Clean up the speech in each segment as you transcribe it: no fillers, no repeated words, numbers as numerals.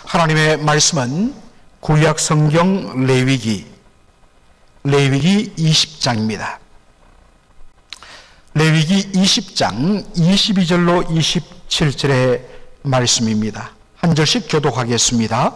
하나님의 말씀은 구약 성경 레위기 20장입니다. 레위기 20장 22절로 27절의 말씀입니다. 한 절씩 교독하겠습니다.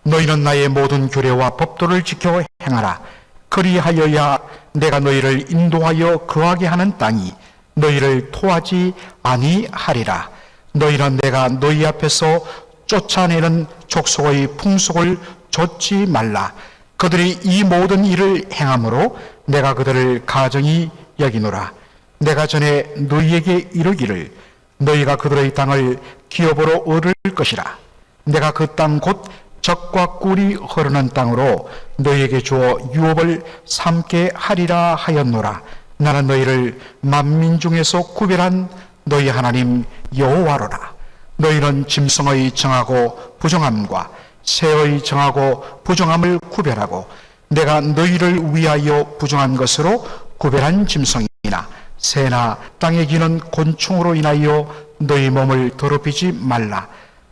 너희는 나의 모든 규례와 법도를 지켜 행하라. 그리하여야 내가 너희를 인도하여 거하게 하는 땅이 너희를 토하지 아니하리라. 너희는 내가 너희 앞에서 쫓아내는 족속의 풍속을 좇지 말라. 그들이 이 모든 일을 행함으로 내가 그들을 가증히 여기노라. 내가 전에 너희에게 이르기를 너희가 그들의 땅을 기업으로 얻을 것이라. 내가 그 땅 곧 젖과 꿀이 흐르는 땅으로 너희에게 주어 유업을 삼게 하리라 하였노라. 나는 너희를 만민 중에서 구별한 너희 하나님 여호와로라. 너희는 짐승의 정하고 부정함과 새의 정하고 부정함을 구별하고 내가 너희를 위하여 부정한 것으로 구별한 짐승이나 새나 땅에 기는 곤충으로 인하여 너희 몸을 더럽히지 말라.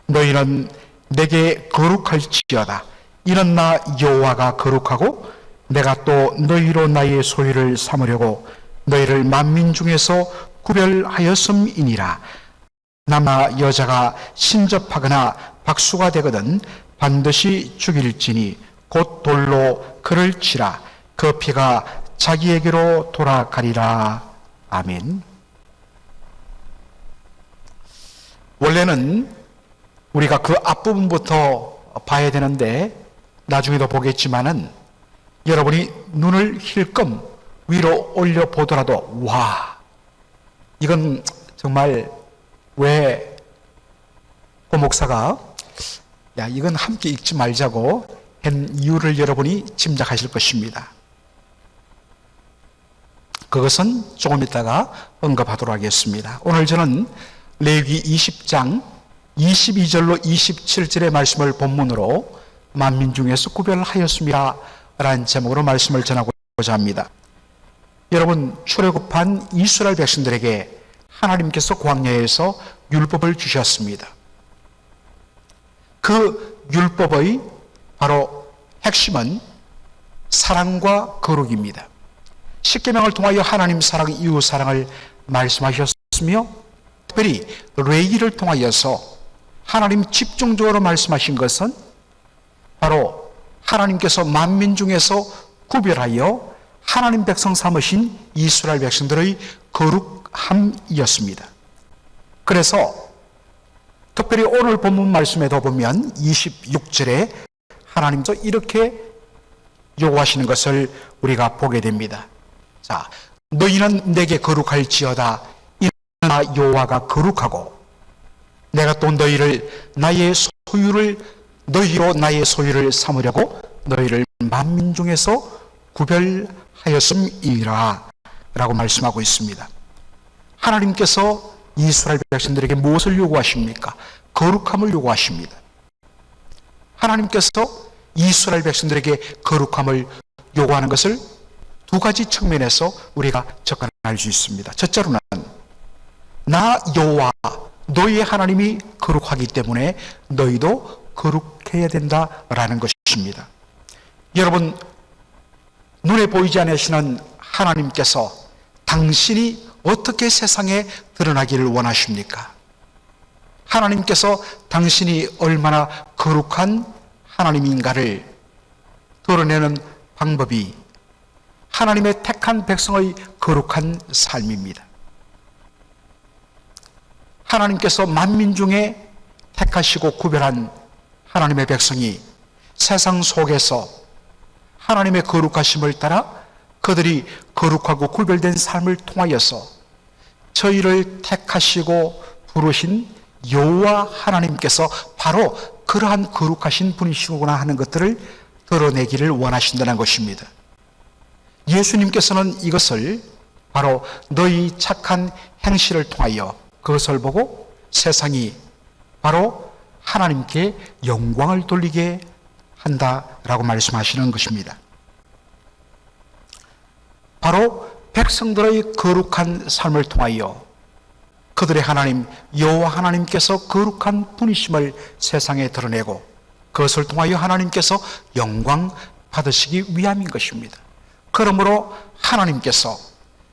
너희는 내게 거룩할지어다. 이는 나 여호와가 거룩하고 내가 또 너희로 나의 소유를 삼으려고 너희를 만민 중에서 구별하였음이니라. 남아 여자가 신접하거나 박수가 되거든 반드시 죽일지니 곧 돌로 그를 치라. 그 피가 자기에게로 돌아가리라. 아멘. 원래는 우리가 그 앞부분부터 봐야 되는데 나중에도 보겠지만은 여러분이 눈을 힐끔 위로 올려 보더라도 와, 이건 정말 왜 고 목사가 야 이건 함께 읽지 말자고 한 이유를 여러분이 짐작하실 것입니다. 그것은 조금 이따가 언급하도록 하겠습니다. 오늘 저는 레위기 20장 22절로 27절의 말씀을 본문으로 만민 중에서 구별하였습니다 라는 제목으로 말씀을 전하고자 합니다. 여러분, 출애굽한 이스라엘 백성들에게 하나님께서 광야에서 율법을 주셨습니다. 그 율법의 바로 핵심은 사랑과 거룩입니다. 십계명을 통하여 하나님 사랑, 이웃 사랑을 말씀하셨으며 특별히 레위기를 통하여서 하나님 집중적으로 말씀하신 것은 바로 하나님께서 만민 중에서 구별하여 하나님 백성 삼으신 이스라엘 백성들의 거룩함이었습니다. 그래서 특별히 오늘 본문 말씀에도 보면 26절에 하나님도 이렇게 요구하시는 것을 우리가 보게 됩니다. 자, 너희는 내게 거룩할지어다. 이는 나 여호와가 거룩하고 내가 또 너희를 너희로 나의 소유를 삼으려고 너희를 만민 중에서 구별하였음이라 라고 말씀하고 있습니다. 하나님께서 이스라엘 백성들에게 무엇을 요구하십니까? 거룩함을 요구하십니다. 하나님께서 이스라엘 백성들에게 거룩함을 요구하는 것을 두 가지 측면에서 우리가 접근할 수 있습니다. 첫째로는 나 여호와 너희의 하나님이 거룩하기 때문에 너희도 거룩해야 된다라는 것입니다. 여러분, 눈에 보이지 않으시는 하나님께서 당신이 어떻게 세상에 드러나기를 원하십니까? 하나님께서 당신이 얼마나 거룩한 하나님인가를 드러내는 방법이 하나님의 택한 백성의 거룩한 삶입니다. 하나님께서 만민 중에 택하시고 구별한 하나님의 백성이 세상 속에서 하나님의 거룩하심을 따라 그들이 거룩하고 구별된 삶을 통하여서 저희를 택하시고 부르신 여호와 하나님께서 바로 그러한 거룩하신 분이시구나 하는 것들을 드러내기를 원하신다는 것입니다. 예수님께서는 이것을 바로 너희 착한 행실을 통하여 그것을 보고 세상이 바로 하나님께 영광을 돌리게 한다라고 말씀하시는 것입니다. 바로 백성들의 거룩한 삶을 통하여 그들의 하나님 여호와 하나님께서 거룩한 분이심을 세상에 드러내고 그것을 통하여 하나님께서 영광 받으시기 위함인 것입니다. 그러므로 하나님께서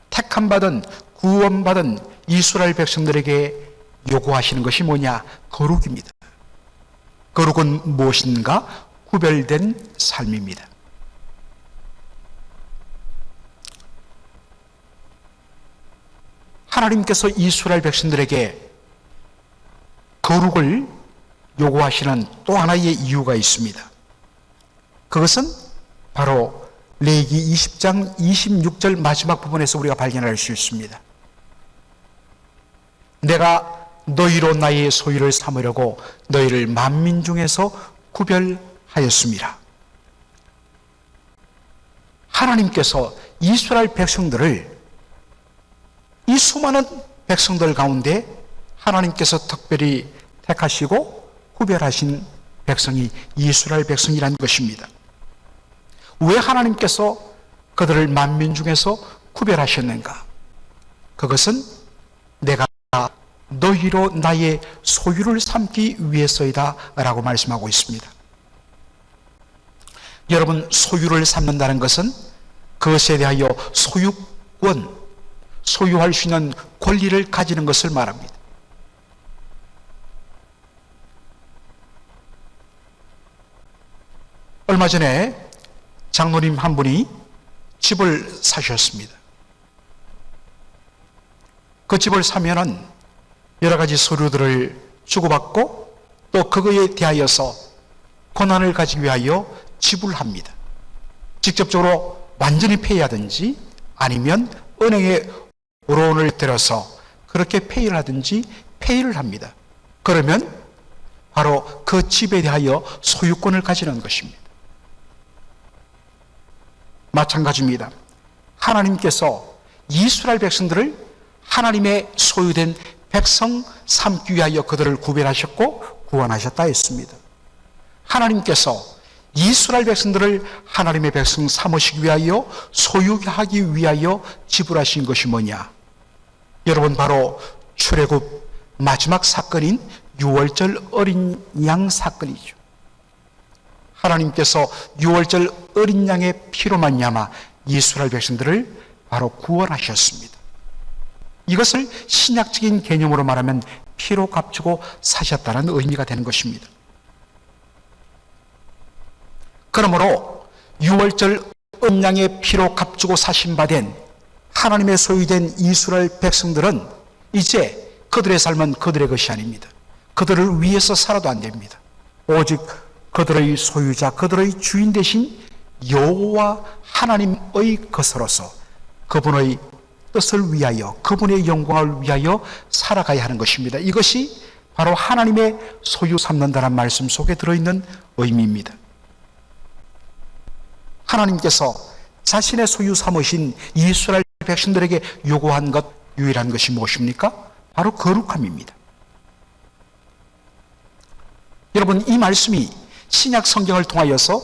택함받은 구원받은 이스라엘 백성들에게 요구하시는 것이 뭐냐? 거룩입니다. 거룩은 무엇인가? 구별된 삶입니다. 하나님께서 이스라엘 백성들에게 거룩을 요구하시는 또 하나의 이유가 있습니다. 그것은 바로 레위기 20장 26절 마지막 부분에서 우리가 발견할 수 있습니다. 내가 너희로 나의 소유를 삼으려고 너희를 만민 중에서 구별하였습니다. 하나님께서 이스라엘 백성들을, 이 수많은 백성들 가운데 하나님께서 특별히 택하시고 구별하신 백성이 이스라엘 백성이라는 것입니다. 왜 하나님께서 그들을 만민 중에서 구별하셨는가? 그것은 내가 너희로 나의 소유를 삼기 위해서이다 라고 말씀하고 있습니다. 여러분, 소유를 삼는다는 것은 그것에 대하여 소유권, 소유할 수 있는 권리를 가지는 것을 말합니다. 얼마 전에 장로님 한 분이 집을 사셨습니다. 그 집을 사면은 여러 가지 서류들을 주고받고 또 그거에 대하여서 권한을 가지기 위하여 지불합니다. 직접적으로 완전히 폐의하든지 아니면 은행에 로온을 들어서 그렇게 폐의를 하든지 폐의를 합니다. 그러면 바로 그 집에 대하여 소유권을 가지는 것입니다. 마찬가지입니다. 하나님께서 이스라엘 백성들을 하나님의 소유된 백성 삼기 위하여 그들을 구별하셨고 구원하셨다 했습니다. 하나님께서 이스라엘 백성들을 하나님의 백성 삼으시기 위하여 소유하기 위하여 지불하신 것이 뭐냐? 여러분, 바로 출애굽 마지막 사건인 유월절 어린 양 사건이죠. 하나님께서 유월절 어린 양의 피로 말미암아 이스라엘 백성들을 바로 구원하셨습니다. 이것을 신약적인 개념으로 말하면 피로 값주고 사셨다는 의미가 되는 것입니다. 그러므로 유월절 어린 양의 피로 값주고 사신 바 된 하나님의 소유된 이스라엘 백성들은 이제 그들의 삶은 그들의 것이 아닙니다. 그들을 위해서 살아도 안 됩니다. 오직 그들의 소유자, 그들의 주인 되신 여호와 하나님의 것으로서 그분의 뜻을 위하여, 그분의 영광을 위하여 살아가야 하는 것입니다. 이것이 바로 하나님의 소유 삼는다는 말씀 속에 들어있는 의미입니다. 하나님께서 자신의 소유 삼으신 이스라엘 백성들에게 요구한 것, 유일한 것이 무엇입니까? 바로 거룩함입니다. 여러분, 이 말씀이 신약 성경을 통하여서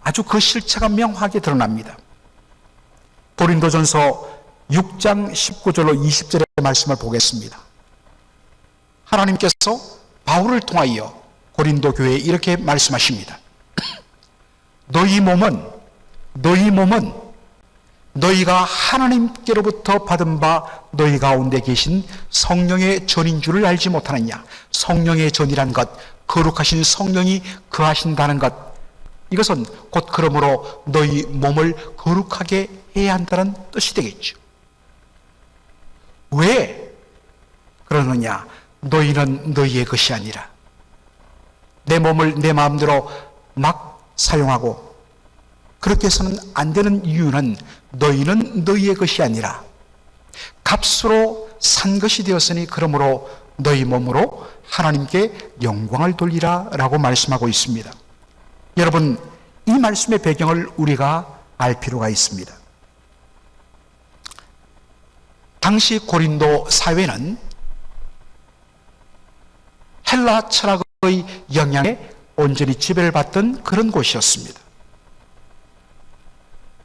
아주 그 실체가 명확하게 드러납니다. 고린도전서 6장 19절로 20절의 말씀을 보겠습니다. 하나님께서 바울을 통하여 고린도 교회에 이렇게 말씀하십니다. 너희 몸은 너희가 하나님께로부터 받은 바 너희 가운데 계신 성령의 전인 줄을 알지 못하느냐? 성령의 전이란 것, 거룩하신 성령이 거하신다는 것, 이것은 곧 그러므로 너희 몸을 거룩하게 해야 한다는 뜻이 되겠죠. 왜 그러느냐? 너희는 너희의 것이 아니라 내 몸을 내 마음대로 막 사용하고 그렇게 해서는 안 되는 이유는 너희는 너희의 것이 아니라 값으로 산 것이 되었으니 그러므로 너희 몸으로 하나님께 영광을 돌리라 라고 말씀하고 있습니다. 여러분, 이 말씀의 배경을 우리가 알 필요가 있습니다. 당시 고린도 사회는 헬라 철학의 영향에 온전히 지배를 받던 그런 곳이었습니다.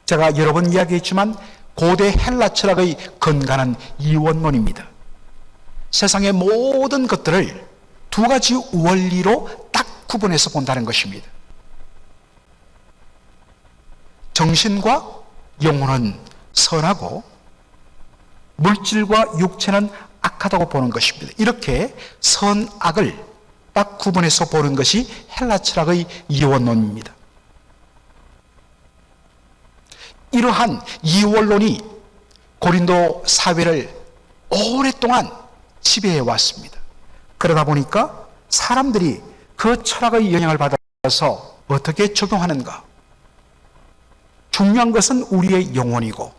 제가 여러 번 이야기했지만 고대 헬라 철학의 근간은 이원론입니다. 세상의 모든 것들을 두 가지 원리로 딱 구분해서 본다는 것입니다. 정신과 영혼은 선하고 물질과 육체는 악하다고 보는 것입니다. 이렇게 선악을 딱 구분해서 보는 것이 헬라 철학의 이원론입니다. 이러한 이원론이 고린도 사회를 오랫동안 지배해 왔습니다. 그러다 보니까 사람들이 그 철학의 영향을 받아서 어떻게 적용하는가? 중요한 것은 우리의 영혼이고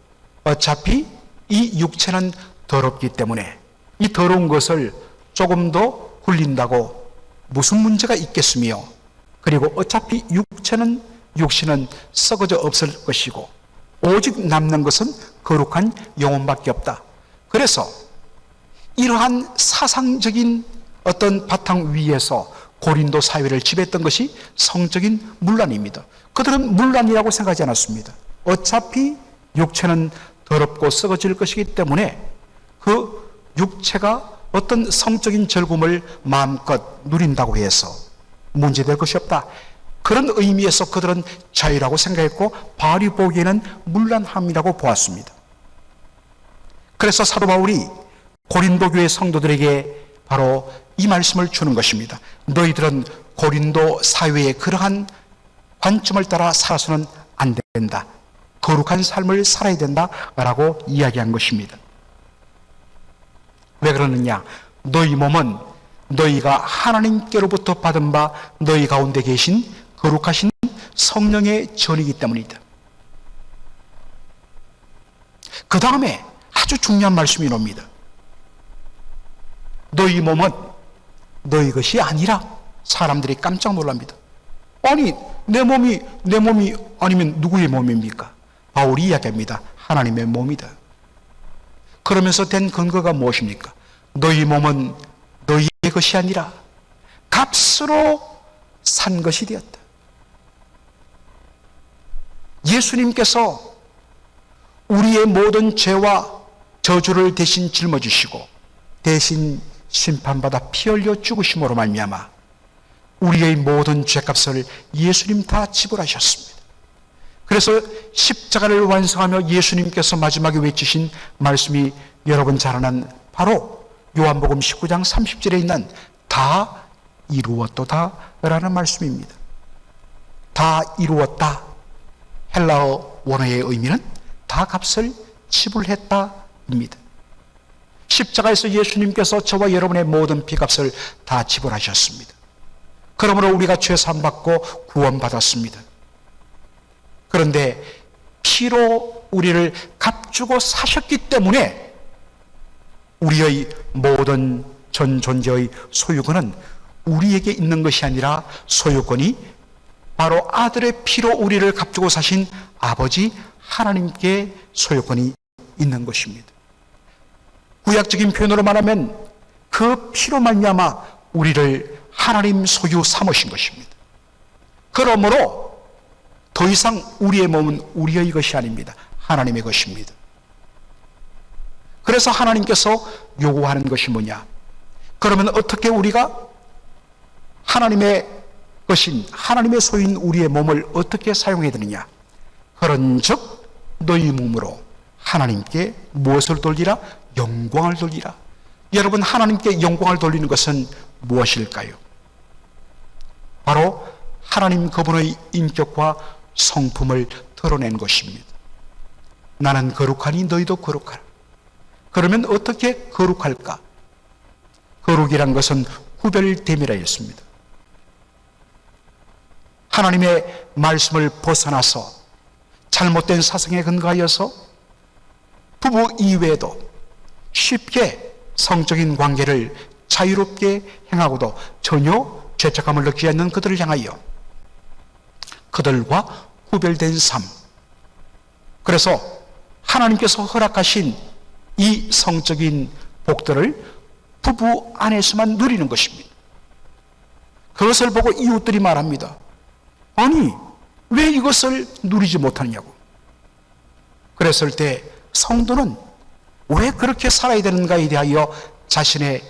어차피 이 육체는 더럽기 때문에 이 더러운 것을 조금 더 굴린다고 무슨 문제가 있겠으며, 그리고 어차피 육신은 썩어져 없을 것이고 오직 남는 것은 거룩한 영혼밖에 없다. 그래서 이러한 사상적인 어떤 바탕 위에서 고린도 사회를 지배했던 것이 성적인 문란입니다. 그들은 문란이라고 생각하지 않았습니다. 어차피 육체는 더럽고 썩어질 것이기 때문에 그 육체가 어떤 성적인 즐거움을 마음껏 누린다고 해서 문제될 것이 없다. 그런 의미에서 그들은 자유라고 생각했고 바울이 보기에는 문란함이라고 보았습니다. 그래서 사도 바울이 고린도 교회 성도들에게 바로 이 말씀을 주는 것입니다. 너희들은 고린도 사회의 그러한 관점을 따라 살아서는 안 된다. 거룩한 삶을 살아야 된다라고 이야기한 것입니다. 왜 그러느냐? 너희 몸은 너희가 하나님께로부터 받은 바 너희 가운데 계신 거룩하신 성령의 전이기 때문이다. 그 다음에 아주 중요한 말씀이 나옵니다. 너희 몸은 너희 것이 아니라. 사람들이 깜짝 놀랍니다. 아니, 내 몸이 아니면 누구의 몸입니까? 바울이 이야기합니다. 하나님의 몸이다. 그러면서 된 근거가 무엇입니까? 너희 몸은 너희의 것이 아니라 값으로 산 것이 되었다. 예수님께서 우리의 모든 죄와 저주를 대신 짊어지시고 대신 심판받아 피 흘려 죽으심으로 말미암아 우리의 모든 죄값을 예수님 다 지불하셨습니다. 그래서 십자가를 완성하며 예수님께서 마지막에 외치신 말씀이 여러분 잘 아는 바로 요한복음 19장 30절에 있는 다 이루었도다 라는 말씀입니다. 다 이루었다. 헬라어 원어의 의미는 다 값을 지불했다입니다. 십자가에서 예수님께서 저와 여러분의 모든 피값을 다 지불하셨습니다. 그러므로 우리가 죄 사함 받고 구원받았습니다. 그런데 피로 우리를 값주고 사셨기 때문에 우리의 모든 전 존재의 소유권은 우리에게 있는 것이 아니라 소유권이 바로 아들의 피로 우리를 값주고 사신 아버지 하나님께 소유권이 있는 것입니다. 구약적인 표현으로 말하면 그 피로 말미암아 우리를 하나님 소유 삼으신 것입니다. 그러므로 더 이상 우리의 몸은 우리의 것이 아닙니다. 하나님의 것입니다. 그래서 하나님께서 요구하는 것이 뭐냐? 그러면 어떻게 우리가 하나님의 것인 하나님의 소유인 우리의 몸을 어떻게 사용해야 되느냐? 그런즉 너희 몸으로 하나님께 무엇을 돌리라? 영광을 돌리라. 여러분, 하나님께 영광을 돌리는 것은 무엇일까요? 바로 하나님 그분의 인격과 성품을 드러낸 것입니다. 나는 거룩하니 너희도 거룩하라. 그러면 어떻게 거룩할까? 거룩이란 것은 구별됨이라 했습니다. 하나님의 말씀을 벗어나서 잘못된 사상에 근거하여서 부부 이외에도 쉽게 성적인 관계를 자유롭게 행하고도 전혀 죄책감을 느끼지 않는 그들을 향하여 그들과 구별된 삶. 그래서 하나님께서 허락하신 이 성적인 복들을 부부 안에서만 누리는 것입니다. 그것을 보고 이웃들이 말합니다. 아니, 왜 이것을 누리지 못하느냐고. 그랬을 때 성도는 왜 그렇게 살아야 되는가에 대하여 자신의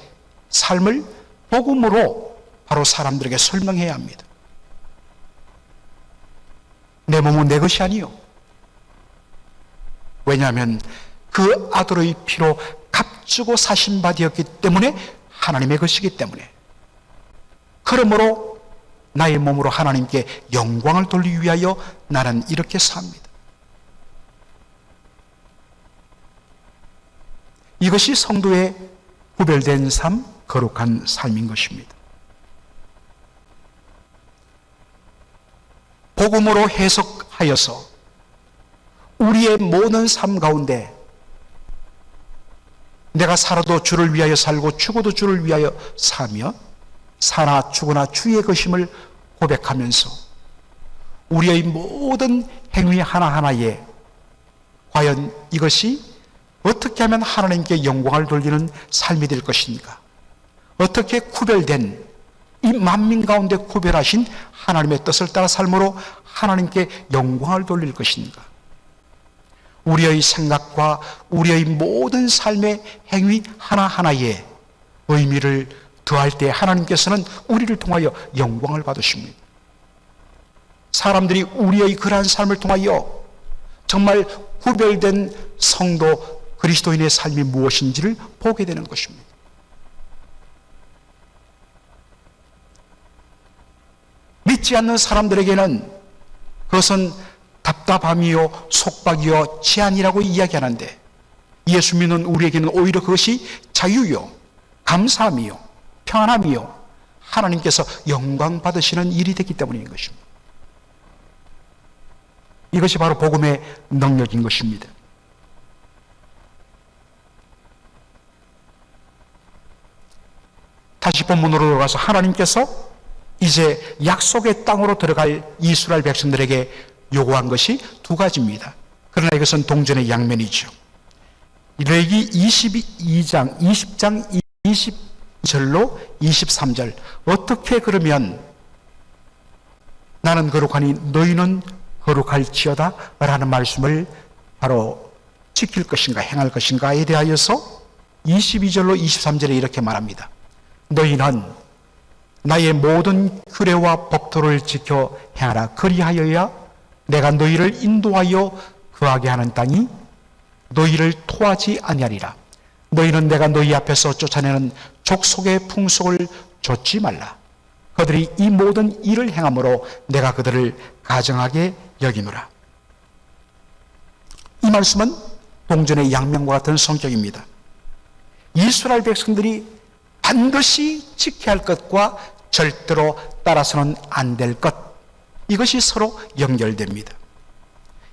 삶을 복음으로 바로 사람들에게 설명해야 합니다. 내 몸은 내 것이 아니요. 왜냐하면 그 아들의 피로 값주고 사신 바 되었기 때문에 하나님의 것이기 때문에, 그러므로 나의 몸으로 하나님께 영광을 돌리기 위하여 나는 이렇게 삽니다. 이것이 성도의 구별된 삶, 거룩한 삶인 것입니다. 복음으로 해석하여서 우리의 모든 삶 가운데 내가 살아도 주를 위하여 살고 죽어도 주를 위하여 사며 사나 죽으나 주의 것임을 고백하면서 우리의 모든 행위 하나하나에 과연 이것이 어떻게 하면 하나님께 영광을 돌리는 삶이 될 것인가? 어떻게 구별된 이 만민 가운데 구별하신 하나님의 뜻을 따라 삶으로 하나님께 영광을 돌릴 것인가? 우리의 생각과 우리의 모든 삶의 행위 하나하나에 의미를 더할 때 하나님께서는 우리를 통하여 영광을 받으십니다. 사람들이 우리의 그러한 삶을 통하여 정말 구별된 성도 그리스도인의 삶이 무엇인지를 보게 되는 것입니다. 믿지 않는 사람들에게는 그것은 답답함이요 속박이요 제한이라고 이야기하는데, 예수 믿는 우리에게는 오히려 그것이 자유요 감사함이요 평안함이요 하나님께서 영광 받으시는 일이 되기 때문인 것입니다. 이것이 바로 복음의 능력인 것입니다. 다시 본문으로 돌아가서 하나님께서 이제 약속의 땅으로 들어갈 이스라엘 백성들에게 요구한 것이 두 가지입니다. 그러나 이것은 동전의 양면이죠. 레위기 20장 20절로 23절, 어떻게 그러면 나는 거룩하니 너희는 거룩할지어다 라는 말씀을 바로 지킬 것인가 행할 것인가에 대하여서 22절로 23절에 이렇게 말합니다. 너희는 나의 모든 규례와 법도를 지켜 행하라. 그리하여야 내가 너희를 인도하여 거하게 하는 땅이 너희를 토하지 아니하리라. 너희는 내가 너희 앞에서 쫓아내는 족속의 풍속을 좇지 말라. 그들이 이 모든 일을 행함으로 내가 그들을 가증하게 여기노라. 이 말씀은 동전의 양면과 같은 성격입니다. 이스라엘 백성들이 반드시 지켜야 할 것과 절대로 따라서는 안 될 것, 이것이 서로 연결됩니다.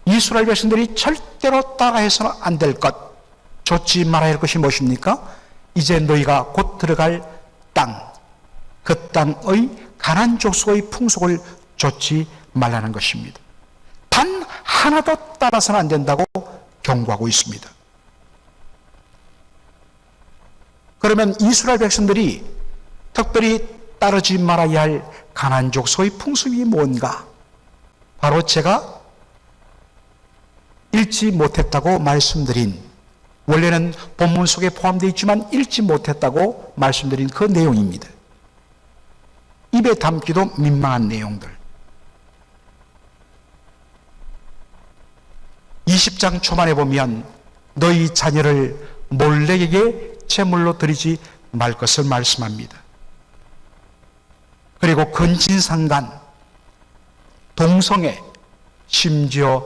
이스라엘 백성들이 절대로 따라해서는 안 될 것, 좇지 말아야 할 것이 무엇입니까? 이제 너희가 곧 들어갈 땅, 그 땅의 가나안 족속의 풍속을 좇지 말라는 것입니다. 단 하나도 따라서는 안 된다고 경고하고 있습니다. 그러면 이스라엘 백성들이 특별히 따르지 말아야 할 가나안 족속의 풍습이 뭔가? 바로 제가 읽지 못했다고 말씀드린, 원래는 본문 속에 포함되어 있지만 읽지 못했다고 말씀드린 그 내용입니다. 입에 담기도 민망한 내용들. 20장 초반에 보면 너희 자녀를 몰렉에게 제물로 드리지 말 것을 말씀합니다. 그리고 근친상간, 동성애, 심지어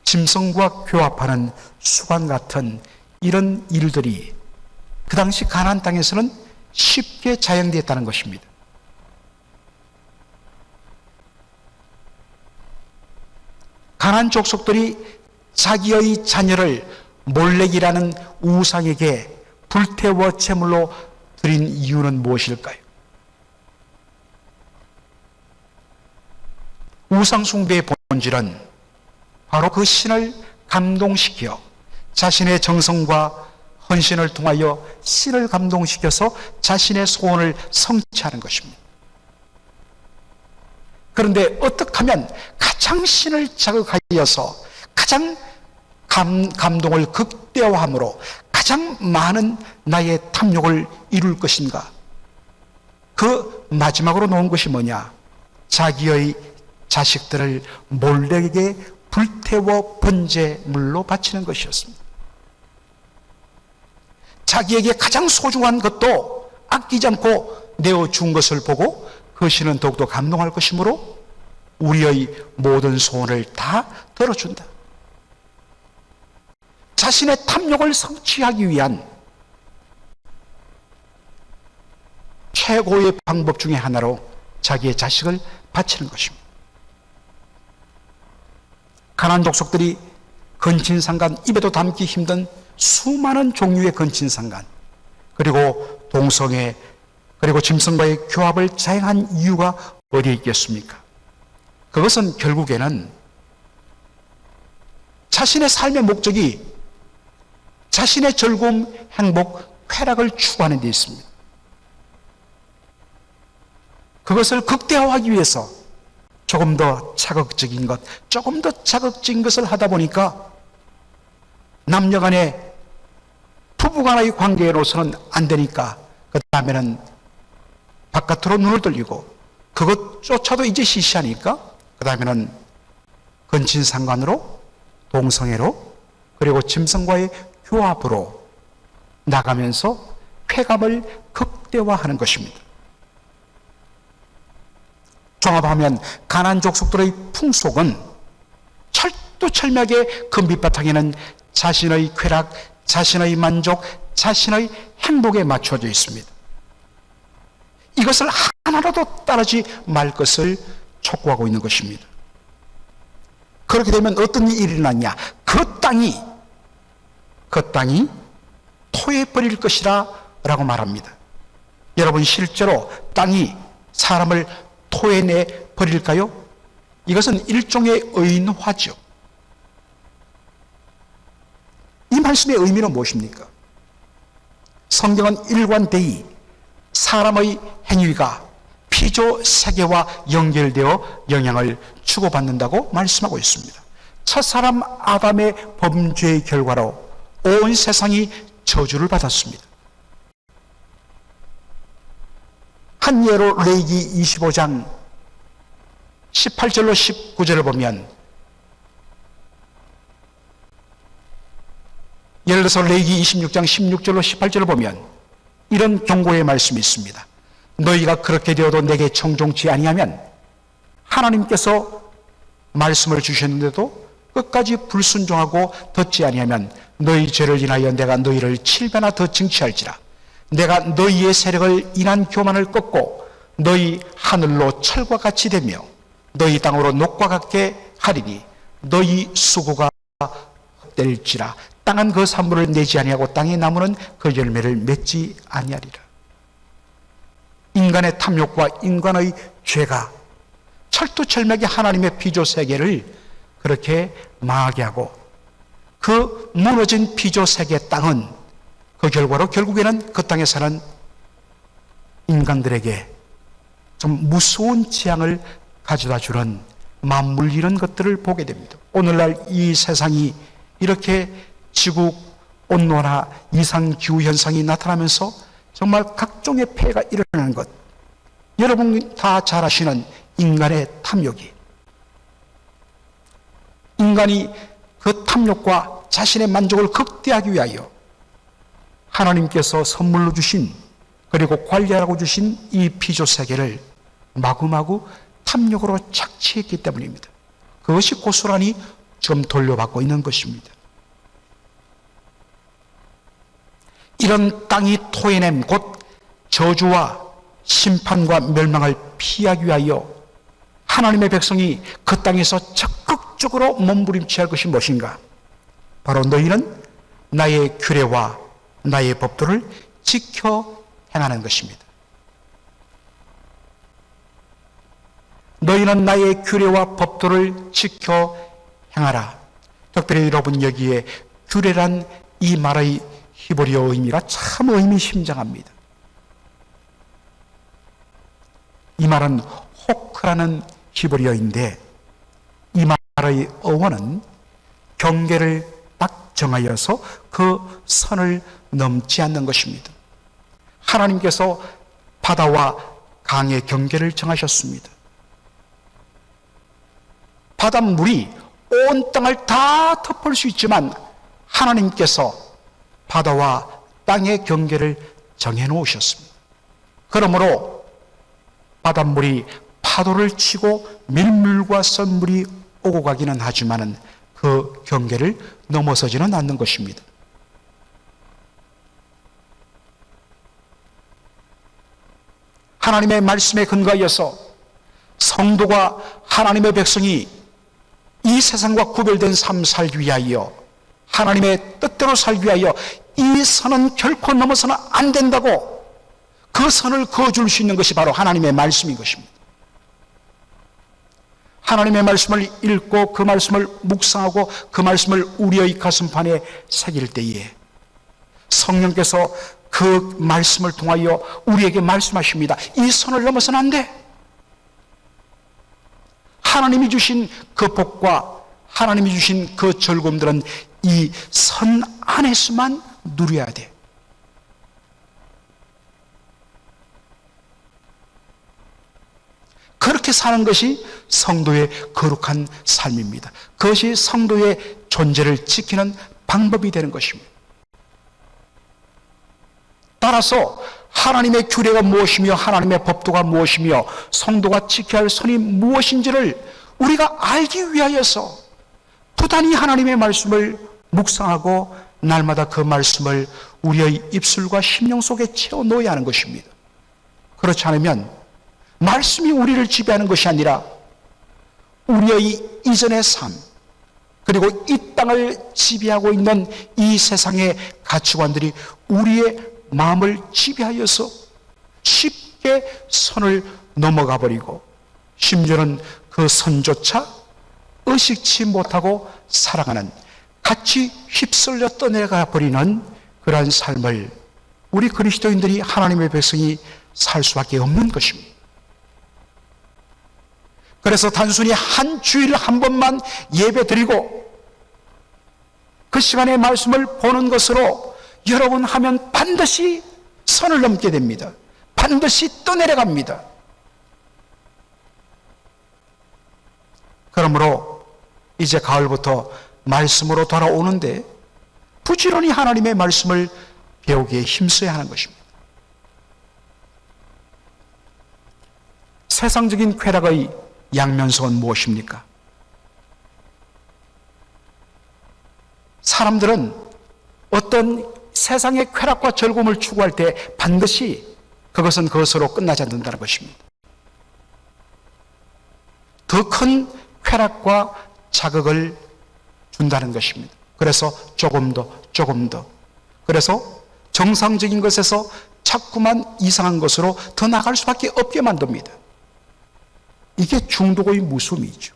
짐승과 교합하는 수관 같은 이런 일들이 그 당시 가나안 땅에서는 쉽게 자행되었다는 것입니다. 가나안 족속들이 자기의 자녀를 몰렉이라는 우상에게 불태워 제물로 드린 이유는 무엇일까요? 우상 숭배의 본질은 바로 그 신을 감동시켜 자신의 정성과 헌신을 통하여 신을 감동시켜서 자신의 소원을 성취하는 것입니다. 그런데 어떻게 하면 가장 신을 자극하여서 가장 감동을 극대화함으로 가장 많은 나의 탐욕을 이룰 것인가? 그 마지막으로 놓은 것이 뭐냐? 자기의 자식들을 몰렉에게 불태워 번제물로 바치는 것이었습니다. 자기에게 가장 소중한 것도 아끼지 않고 내어준 것을 보고 그 신은 더욱더 감동할 것이므로 우리의 모든 소원을 다 들어준다. 자신의 탐욕을 성취하기 위한 최고의 방법 중에 하나로 자기의 자식을 바치는 것입니다. 가나안 족속들이 건친상간, 입에도 담기 힘든 수많은 종류의 건친상간, 그리고 동성애, 그리고 짐승과의 교합을 자행한 이유가 어디에 있겠습니까? 그것은 결국에는 자신의 삶의 목적이 자신의 즐거움, 행복, 쾌락을 추구하는 데 있습니다. 그것을 극대화하기 위해서 조금 더 자극적인 것, 조금 더 자극적인 것을 하다 보니까 남녀 간의 부부 간의 관계로서는 안 되니까 그 다음에는 바깥으로 눈을 돌리고 그것조차도 이제 시시하니까 그 다음에는 건친상간으로, 동성애로, 그리고 짐승과의 교합으로 나가면서 쾌감을 극대화하는 것입니다. 종합하면 가나안 족속들의 풍속은 철두철미하게 그 밑바탕에는 자신의 쾌락, 자신의 만족, 자신의 행복에 맞춰져 있습니다. 이것을 하나라도 따르지 말 것을 촉구하고 있는 것입니다. 그렇게 되면 어떤 일이 일어나냐? 그 땅이 토해버릴 것이라 라고 말합니다. 여러분, 실제로 땅이 사람을 토해내 버릴까요? 이것은 일종의 의인화죠. 이 말씀의 의미는 무엇입니까? 성경은 일관되이 사람의 행위가 피조세계와 연결되어 영향을 주고받는다고 말씀하고 있습니다. 첫사람 아담의 범죄의 결과로 온 세상이 저주를 받았습니다. 한 예로 레위기 25장 18절로 19절을 보면, 예를 들어서 레위기 26장 16절로 18절을 보면 이런 경고의 말씀이 있습니다. 너희가 그렇게 되어도 내게 청종치 아니하면, 하나님께서 말씀을 주셨는데도 끝까지 불순종하고 듣지 아니하면 너희 죄를 인하여 내가 너희를 7배나 더 징치할지라. 내가 너희의 세력을 인한 교만을 꺾고 너희 하늘로 철과 같이 되며 너희 땅으로 녹과 같게 하리니 너희 수고가 헛될지라. 땅은 그 산물을 내지 아니하고 땅의 나무는 그 열매를 맺지 아니하리라. 인간의 탐욕과 인간의 죄가 철두철미하게 하나님의 피조세계를 그렇게 망하게 하고, 그 무너진 피조세계 땅은 그 결과로 결국에는 그 땅에 사는 인간들에게 좀 무서운 재앙을 가져다 주는 만물 이런 것들을 보게 됩니다. 오늘날 이 세상이 이렇게 지구 온난화, 이상기후 현상이 나타나면서 정말 각종의 폐해가 일어나는 것, 여러분 다 잘 아시는 인간의 탐욕이, 인간이 그 탐욕과 자신의 만족을 극대화하기 위하여 하나님께서 선물로 주신, 그리고 관리하라고 주신 이 피조세계를 마구마구 탐욕으로 착취했기 때문입니다. 그것이 고스란히 지금 돌려받고 있는 것입니다. 이런 땅이 토해냄 곧 저주와 심판과 멸망을 피하기 위하여 하나님의 백성이 그 땅에서 적극적으로 몸부림쳐야 할 것이 무엇인가? 바로 너희는 나의 규례와 나의 법도를 지켜 행하는 것입니다. 너희는 나의 규례와 법도를 지켜 행하라. 특별히 여러분, 여기에 규례란 이 말의 히브리어 의미가 참 의미심장합니다. 이 말은 호크라는 히브리어인데, 이 말의 어원은 경계를 딱 정하여서 그 선을 넘지 않는 것입니다. 하나님께서 바다와 강의 경계를 정하셨습니다. 바닷물이 온 땅을 다 덮을 수 있지만 하나님께서 바다와 땅의 경계를 정해 놓으셨습니다. 그러므로 바닷물이 파도를 치고 밀물과 썬물이 오고 가기는 하지만 그 경계를 넘어서지는 않는 것입니다. 하나님의 말씀에 근거하여서 성도가 하나님의 백성이 이 세상과 구별된 삶 살기 위하여, 하나님의 뜻대로 살기 위하여 이 선은 결코 넘어서는 안 된다고 그 선을 그어줄 수 있는 것이 바로 하나님의 말씀인 것입니다. 하나님의 말씀을 읽고 그 말씀을 묵상하고 그 말씀을 우리의 가슴판에 새길 때에 성령께서 그 말씀을 통하여 우리에게 말씀하십니다. 이 선을 넘어서는 안 돼. 하나님이 주신 그 복과 하나님이 주신 그 즐거움들은 이 선 안에서만 누려야 돼. 그렇게 사는 것이 성도의 거룩한 삶입니다. 그것이 성도의 존재를 지키는 방법이 되는 것입니다. 따라서 하나님의 규례가 무엇이며 하나님의 법도가 무엇이며 성도가 지켜야 할 선이 무엇인지를 우리가 알기 위하여서 부단히 하나님의 말씀을 묵상하고 날마다 그 말씀을 우리의 입술과 심령 속에 채워 넣어야 하는 것입니다. 그렇지 않으면 말씀이 우리를 지배하는 것이 아니라 우리의 이전의 삶, 그리고 이 땅을 지배하고 있는 이 세상의 가치관들이 우리의 마음을 지배하여서 쉽게 선을 넘어가 버리고 심지어는 그 선조차 의식치 못하고 살아가는, 같이 휩쓸려 떠내가 버리는 그러한 삶을 우리 그리스도인들이, 하나님의 백성이 살 수밖에 없는 것입니다. 그래서 단순히 한 주일 한 번만 예배 드리고 그 시간에 말씀을 보는 것으로 여러분 하면 반드시 선을 넘게 됩니다. 반드시 떠내려갑니다. 그러므로 이제 가을부터 말씀으로 돌아오는데 부지런히 하나님의 말씀을 배우기에 힘써야 하는 것입니다. 세상적인 쾌락의 양면성은 무엇입니까? 사람들은 어떤 세상의 쾌락과 즐거움을 추구할 때 반드시 그것은 그것으로 끝나지 않는다는 것입니다. 더 큰 쾌락과 자극을 준다는 것입니다. 그래서 조금 더. 그래서 정상적인 것에서 자꾸만 이상한 것으로 더 나갈 수밖에 없게 만듭니다. 이게 중독의 무서움이죠.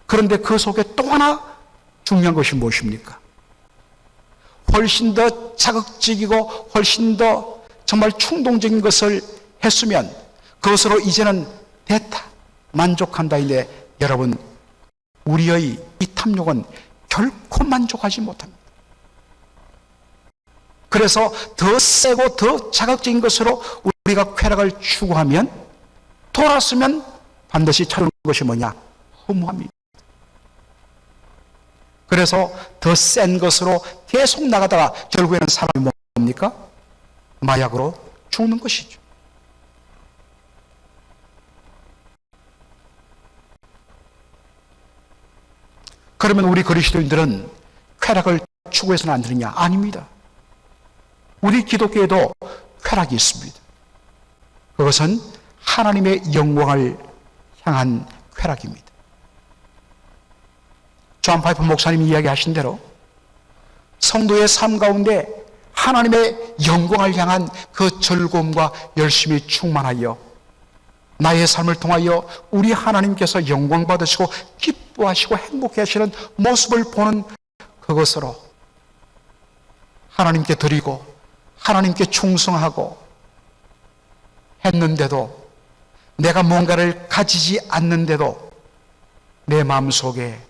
그런데 그 속에 또 하나 중요한 것이 무엇입니까? 훨씬 더 자극적이고 훨씬 더 정말 충동적인 것을 했으면 그것으로 이제는 됐다, 만족한다. 이래 여러분, 우리의 이 탐욕은 결코 만족하지 못합니다. 그래서 더 세고 더 자극적인 것으로 우리가 쾌락을 추구하면 돌았으면 반드시 찾는 것이 뭐냐? 허무함입니다. 그래서 더 센 것으로 계속 나가다가 결국에는 사람이 뭡니까? 마약으로 죽는 것이죠. 그러면 우리 그리스도인들은 쾌락을 추구해서는 안 되느냐? 아닙니다. 우리 기독교에도 쾌락이 있습니다. 그것은 하나님의 영광을 향한 쾌락입니다. 존 파이프 목사님이 이야기하신 대로 성도의 삶 가운데 하나님의 영광을 향한 그 즐거움과 열심이 충만하여 나의 삶을 통하여 우리 하나님께서 영광 받으시고 기뻐하시고 행복해 하시는 모습을 보는 그것으로 하나님께 드리고 하나님께 충성하고 했는데도, 내가 뭔가를 가지지 않는데도 내 마음속에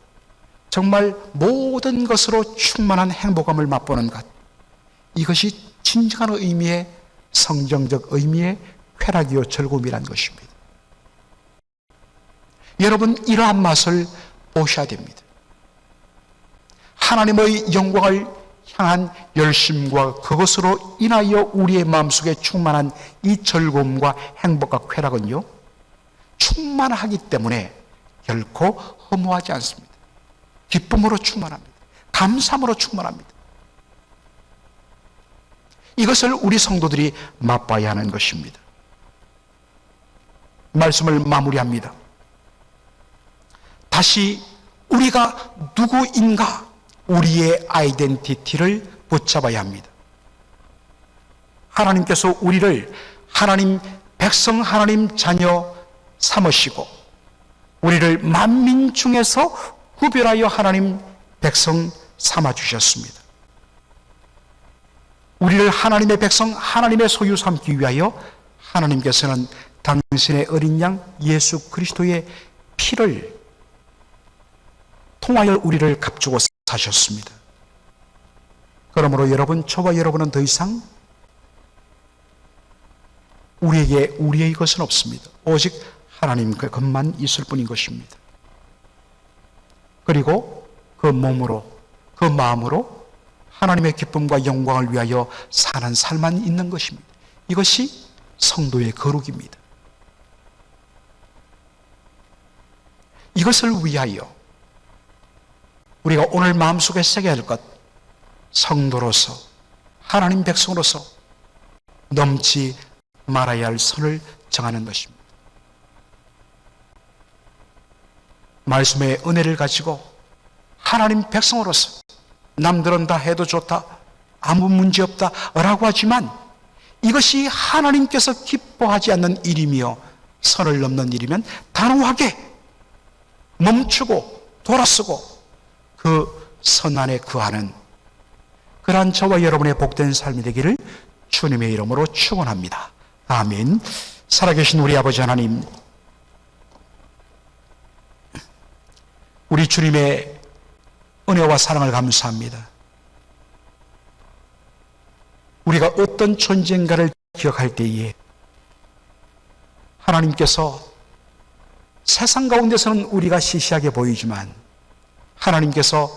정말 모든 것으로 충만한 행복감을 맛보는 것, 이것이 진정한 의미의 성경적 의미의 쾌락이요 즐거움이란 것입니다. 여러분, 이러한 맛을 보셔야 됩니다. 하나님의 영광을 향한 열심과 그것으로 인하여 우리의 마음속에 충만한 이 즐거움과 행복과 쾌락은요, 충만하기 때문에 결코 허무하지 않습니다. 기쁨으로 충만합니다. 감사함으로 충만합니다. 이것을 우리 성도들이 맛봐야 하는 것입니다. 말씀을 마무리합니다. 다시 우리가 누구인가, 우리의 아이덴티티를 붙잡아야 합니다. 하나님께서 우리를 하나님 백성, 하나님 자녀 삼으시고 우리를 만민 중에서 구별하여 하나님 백성 삼아주셨습니다. 우리를 하나님의 백성, 하나님의 소유 삼기 위하여 하나님께서는 당신의 어린 양 예수 그리스도의 피를 통하여 우리를 값주고 사셨습니다. 그러므로 여러분, 저와 여러분은 더 이상 우리에게 우리의 것은 없습니다. 오직 하나님의 것만 있을 뿐인 것입니다. 그리고 그 몸으로, 그 마음으로 하나님의 기쁨과 영광을 위하여 사는 삶만 있는 것입니다. 이것이 성도의 거룩입니다. 이것을 위하여 우리가 오늘 마음속에 새겨야 할 것, 성도로서, 하나님 백성으로서 넘지 말아야 할 선을 정하는 것입니다. 말씀의 은혜를 가지고 하나님 백성으로서 남들은 다 해도 좋다, 아무 문제 없다 라고 하지만 이것이 하나님께서 기뻐하지 않는 일이며 선을 넘는 일이면 단호하게 멈추고 돌아서고 그 선 안에 거하는 그러한 저와 여러분의 복된 삶이 되기를 주님의 이름으로 축원합니다. 아멘. 살아계신 우리 아버지 하나님, 우리 주님의 은혜와 사랑을 감사합니다. 우리가 어떤 존재인가를 기억할 때에 하나님께서 세상 가운데서는 우리가 시시하게 보이지만 하나님께서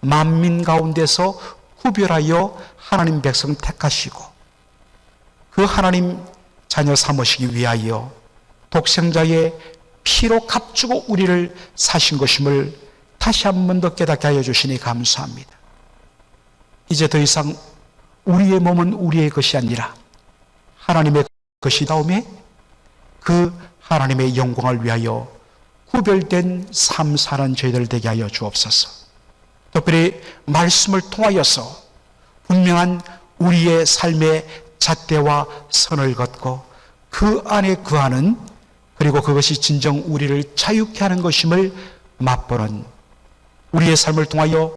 만민 가운데서 구별하여 하나님 백성 택하시고 그 하나님 자녀 삼으시기 위하여 독생자의 피로 값주고 우리를 사신 것임을 다시 한 번 더 깨닫게 하여 주시니 감사합니다. 이제 더 이상 우리의 몸은 우리의 것이 아니라 하나님의 것이다오매 그 하나님의 영광을 위하여 구별된 삶 사는 저희들 되게 하여 주옵소서. 특별히 말씀을 통하여서 분명한 우리의 삶의 잣대와 선을 걷고 그 안에 거하는, 그리고 그것이 진정 우리를 자유케 하는 것임을 맛보는 우리의 삶을 통하여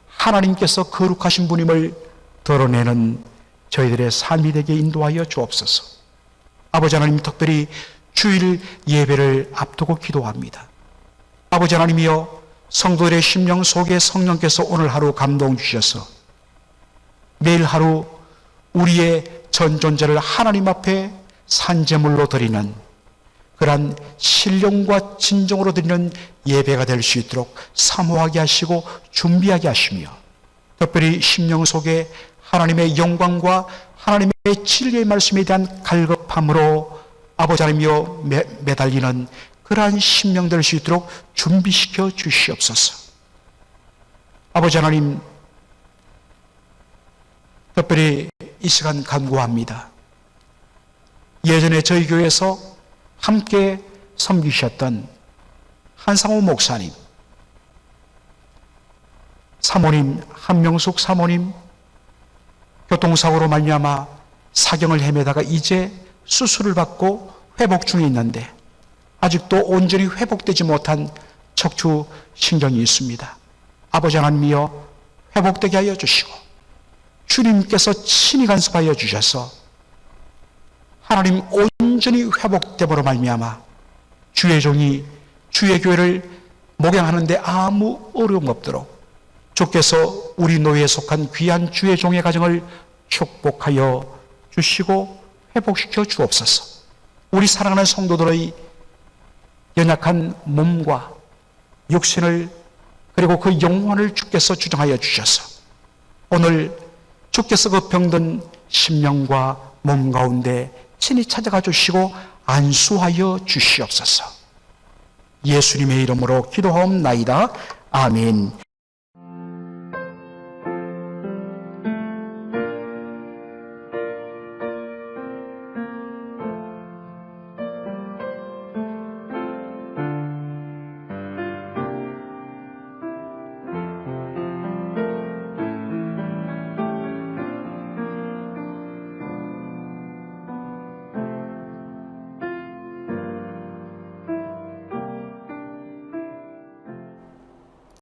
하나님께서 거룩하신 분임을 드러내는 저희들의 삶이 되게 인도하여 주옵소서. 아버지 하나님, 특별히 주일 예배를 앞두고 기도합니다. 아버지 하나님이여, 성도들의 심령 속에 성령께서 오늘 하루 감동 주셔서 매일 하루 우리의 전 존재를 하나님 앞에 산제물로 드리는 그러한 신령과 진정으로 드리는 예배가 될 수 있도록 사모하게 하시고 준비하게 하시며, 특별히 심령 속에 하나님의 영광과 하나님의 진리의 말씀에 대한 갈급함으로 아버지 하나님이여 매달리는 그러한 심령 될 수 있도록 준비시켜 주시옵소서. 아버지 하나님, 특별히 이 시간 간구합니다. 예전에 저희 교회에서 함께 섬기셨던 한상호 목사님, 사모님 한명숙 사모님, 교통사고로 말미암아 사경을 헤매다가 이제 수술을 받고 회복 중에 있는데 아직도 온전히 회복되지 못한 척추 신경이 있습니다. 아버지 하나님이여 회복되게 하여 주시고 주님께서 친히 간섭하여 주셔서 하나님 온전히 회복됨으로 말미암아 주의 종이 주의 교회를 목양하는데 아무 어려움 없도록 주께서 우리 노예에 속한 귀한 주의 종의 가정을 축복하여 주시고 회복시켜 주옵소서. 우리 사랑하는 성도들의 연약한 몸과 육신을 그리고 그 영혼을 주께서 주장하여 주셔서 오늘 주께서 그 병든 심령과 몸 가운데 친히 찾아가 주시고 안수하여 주시옵소서. 예수님의 이름으로 기도하옵나이다. 아멘.